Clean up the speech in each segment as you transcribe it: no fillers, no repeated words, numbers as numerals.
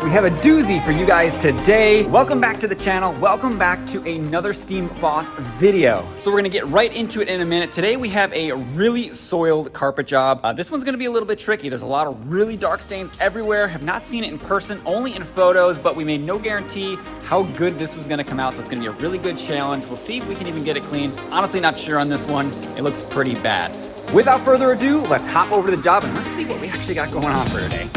We have a doozy for you guys today. Welcome back to the channel. Welcome back to another Steam Boss video. So we're gonna get right into it in a minute. Today we have a really soiled carpet job. This one's gonna be a little bit tricky. There's a lot of really dark stains everywhere. Have not seen it in person, only in photos, but we made no guarantee how good this was gonna come out. So it's gonna be a really good challenge. We'll see if we can even get it clean. Honestly, not sure on this one. It looks pretty bad. Without further ado, let's hop over to the job and let's see what we actually got going on for today.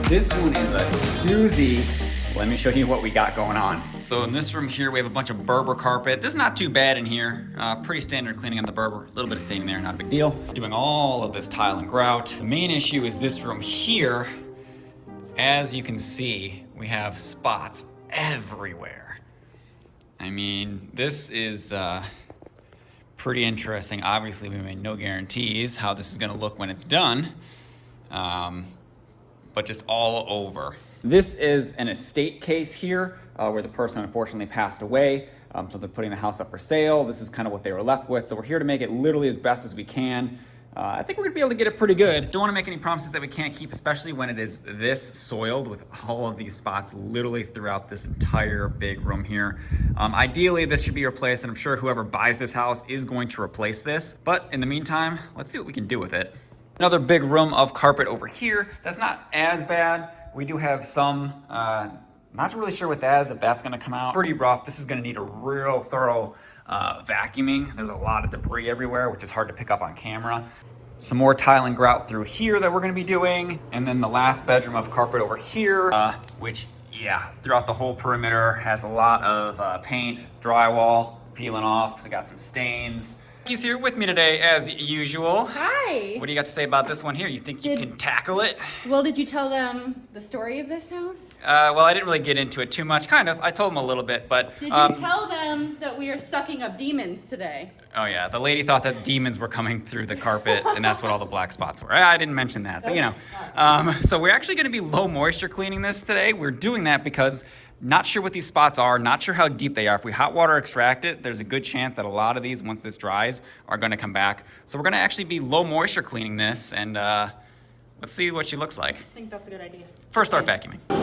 This one is a doozy. Let me show you what we got going on. So in this room here, we have a bunch of Berber carpet. This is not too bad in here. Pretty standard cleaning on the Berber. A little bit of staining there, not a big deal. Doing all of this tile and grout. The main issue is this room here. As you can see, we have spots everywhere. I mean, this is pretty interesting. Obviously, we made no guarantees how this is gonna look when it's done. But just all over. This is an estate case here where the person unfortunately passed away. So they're putting the house up for sale. This is kind of what they were left with. So we're here to make it literally as best as we can. I think we're gonna be able to get it pretty good. Don't wanna make any promises that we can't keep, especially when it is this soiled with all of these spots literally throughout this entire big room here. Ideally, this should be replaced, and I'm sure whoever buys this house is going to replace this. But in the meantime, let's see what we can do with it. Another big room of carpet over here. That's not as bad. We do have some, not really sure what that is, if that's gonna come out. Pretty rough. This is gonna need a real thorough vacuuming. There's a lot of debris everywhere, which is hard to pick up on camera. Some more tile and grout through here that we're gonna be doing. And then the last bedroom of carpet over here, which, yeah, throughout the whole perimeter has a lot of paint, drywall peeling off. We got some stains. He's here with me today, as usual. Hi. What do you got to say about this one here? You think you can tackle it? Well, did you tell them the story of this house? Well, I didn't really get into it too much. Kind of. I told them a little bit, but... Did you tell them that we are sucking up demons today? Oh, yeah. The lady thought that demons were coming through the carpet, and that's what all the black spots were. I didn't mention that, but you know. So we're actually going to be low moisture cleaning this today. We're doing that because... not sure what these spots are, not sure how deep they are. If we hot water extract it, there's a good chance that a lot of these, once this dries, are gonna come back. So we're gonna actually be low moisture cleaning this, and let's see what she looks like. I think that's a good idea. First, start vacuuming. It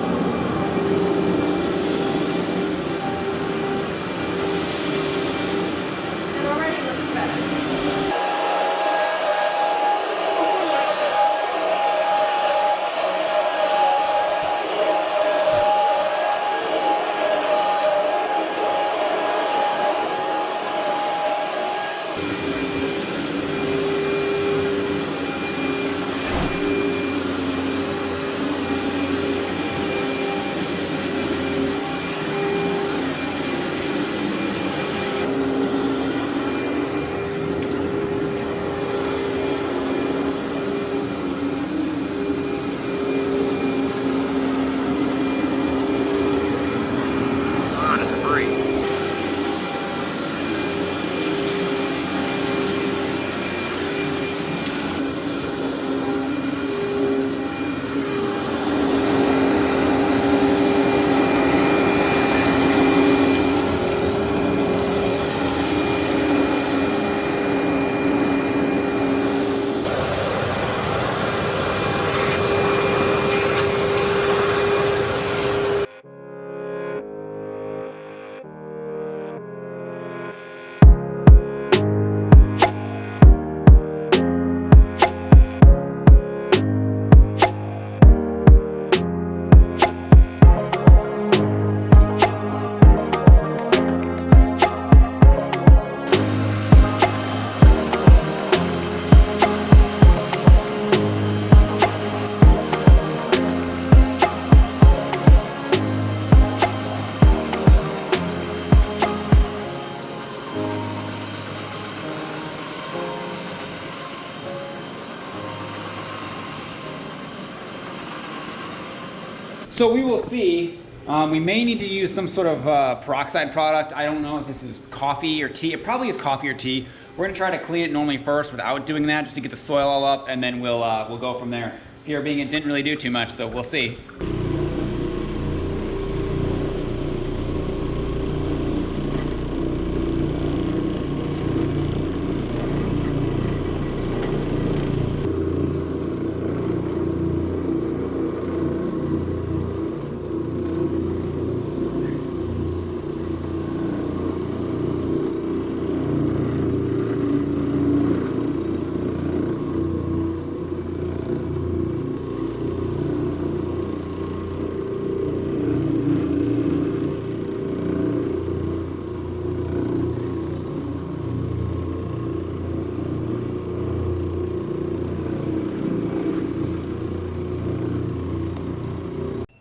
already looks better. So we will see We may need to use some sort of peroxide product. I don't know if this is coffee or tea. It probably is coffee or tea. We're gonna try to clean it normally first without doing that, just to get the soil all up, and then we'll go from there. CR being it didn't really do too much, so we'll see.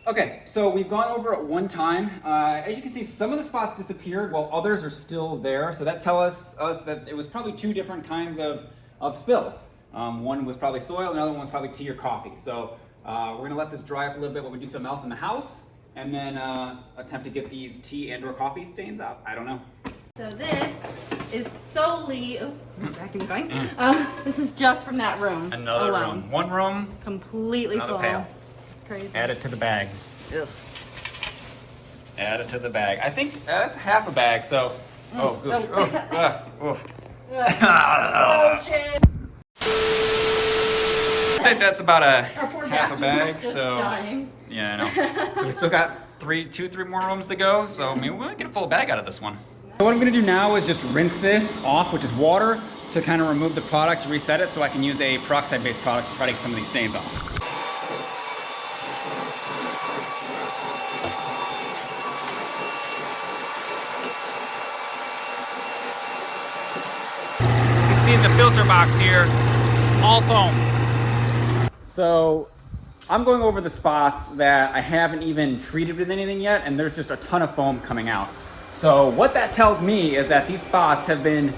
Okay, so we've gone over it one time. As you can see, some of the spots disappeared while others are still there. So that tells us that it was probably two different kinds of spills. One was probably soil, another one was probably tea or coffee. So we're gonna let this dry up a little bit while we do something else in the house, and then attempt to get these tea and or coffee stains out. I don't know. So this is solely, going. This is just from that room. Another alone. room. One room, Completely another full. pail. It's crazy. Add it to the bag. Ugh. Add it to the bag. I think that's half a bag, so. Oh, oof, Oh. oof, Oh shit. I think that's about Our poor half a vacuum bag, is just so. dying. Yeah, I know. So we still got two, three more rooms to go, so maybe we might get a full bag out of this one. So what I'm gonna do now is just rinse this off, which is water, to kind of remove the product, reset it, so I can use a peroxide-based product to try to get some of these stains off. See in the filter box here, all foam. So I'm going over the spots that I haven't even treated with anything yet, and there's just a ton of foam coming out. So what that tells me is that these spots have been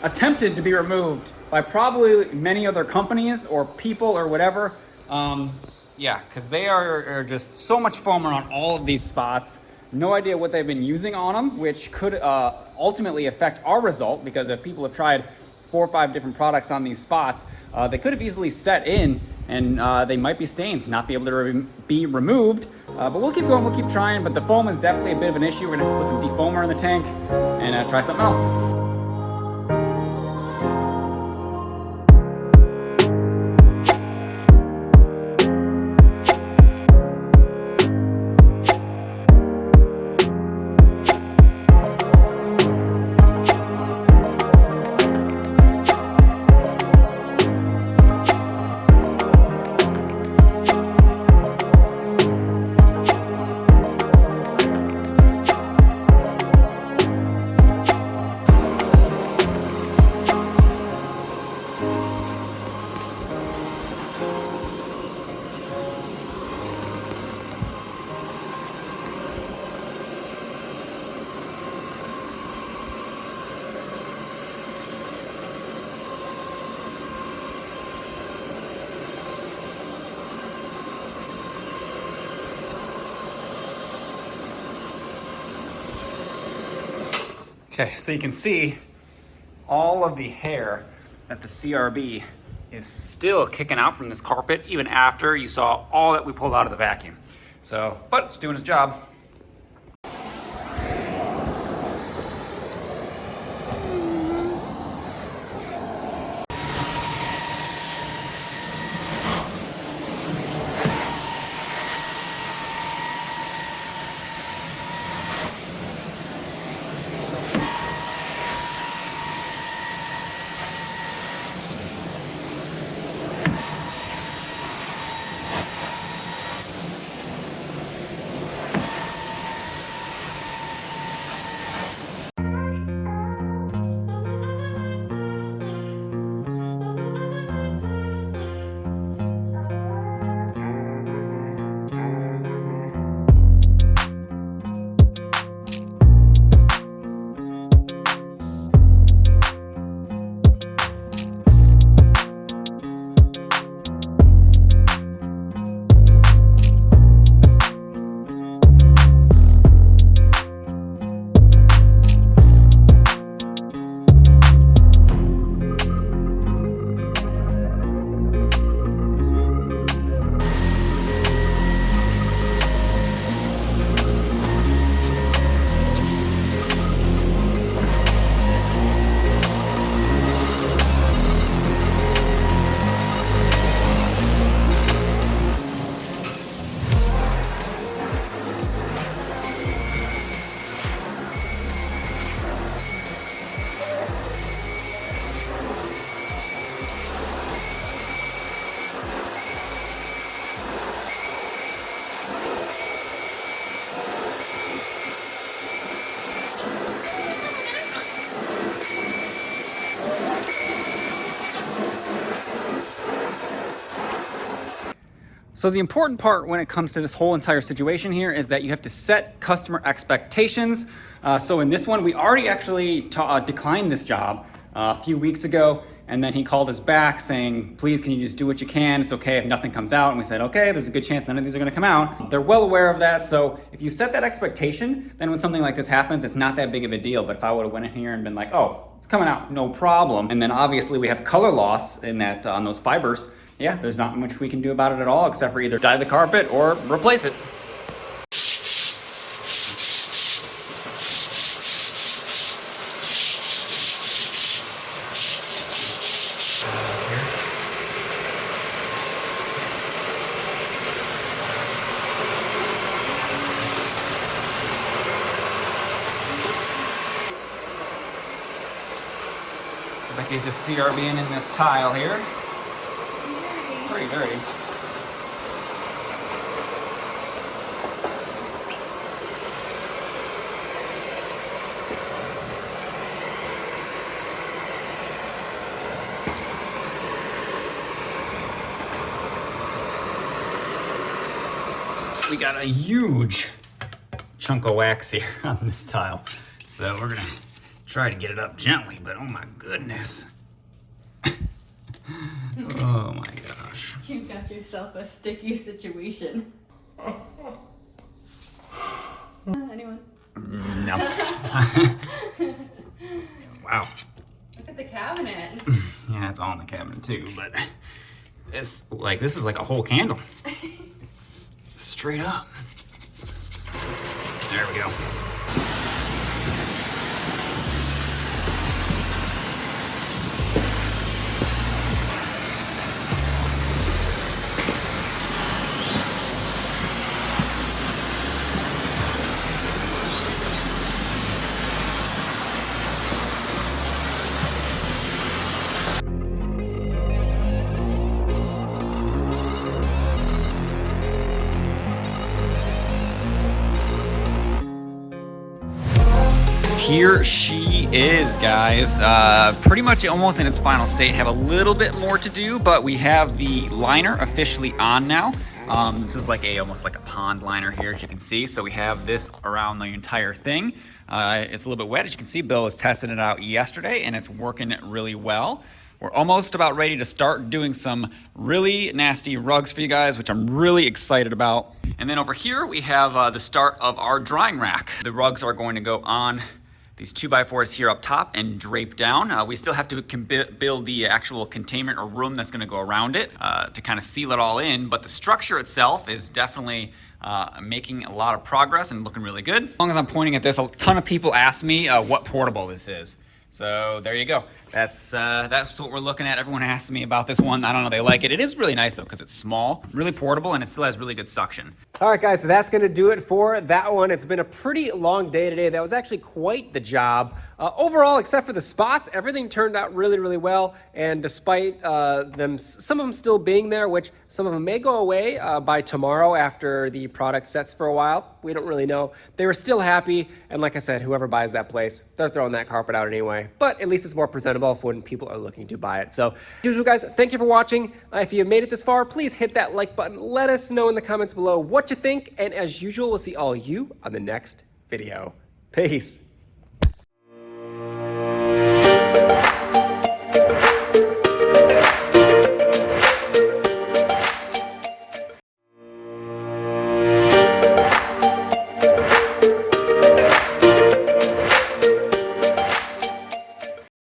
attempted to be removed by probably many other companies or people or whatever. Yeah, because they are just so much foam around all of these spots. No idea what they've been using on them, which could ultimately affect our result, because if people have tried 4 or 5 different products on these spots, they could have easily set in, and they might be stains, not be able to be removed. But we'll keep going, we'll keep trying, but the foam is definitely a bit of an issue. We're gonna have to put some defoamer in the tank and try something else. Okay, so you can see all of the hair that the CRB is still kicking out from this carpet, even after you saw all that we pulled out of the vacuum. So, but it's doing its job. So the important part when it comes to this whole entire situation here is that you have to set customer expectations. So in this one, we already actually declined this job a few weeks ago, and then he called us back saying, please, can you just do what you can? It's okay if nothing comes out. And we said, okay, there's a good chance none of these are gonna come out. They're well aware of that. So if you set that expectation, then when something like this happens, it's not that big of a deal. But if I would've went in here and been like, oh, it's coming out, no problem. And then obviously we have color loss in that on those fibers. Yeah, there's not much we can do about it at all except for either dye the carpet or replace it. Becky's just CRBing in this tile here. Pretty dirty. We got a huge chunk of wax here on this tile. So we're gonna try to get it up gently, but oh my goodness. Oh my gosh. You got yourself a sticky situation. Anyone? No. Wow. Look at the cabinet. Yeah, it's all in the cabinet too, but this is like a whole candle. Straight up. There we go. Here she is, guys. Pretty much almost in its final state. Have a little bit more to do, but we have the liner officially on now. This is like almost like a pond liner here, as you can see. So we have this around the entire thing. It's a little bit wet, as you can see. Bill was testing it out yesterday, and it's working really well. We're almost about ready to start doing some really nasty rugs for you guys, which I'm really excited about. And then over here, we have the start of our drying rack. The rugs are going to go on these 2x4s here up top and drape down. We still have to build the actual containment or room that's gonna go around it to kind of seal it all in, but the structure itself is definitely making a lot of progress and looking really good. As long as I'm pointing at this, a ton of people ask me what portable this is. So there you go. That's what we're looking at. Everyone asks me about this one. I don't know, they like it. It is really nice though, because it's small, really portable, and it still has really good suction. All right, guys, so that's gonna do it for that one. It's been a pretty long day today. That was actually quite the job. Overall, except for the spots, everything turned out really, really well. And despite some of them still being there, which some of them may go away by tomorrow after the product sets for a while, we don't really know. They were still happy. And like I said, whoever buys that place, they're throwing that carpet out anyway. But at least it's more presentable for when people are looking to buy it. So, as usual, guys, thank you for watching. If you made it this far, please hit that like button. Let us know in the comments below what you think. And as usual, we'll see all you on the next video. Peace.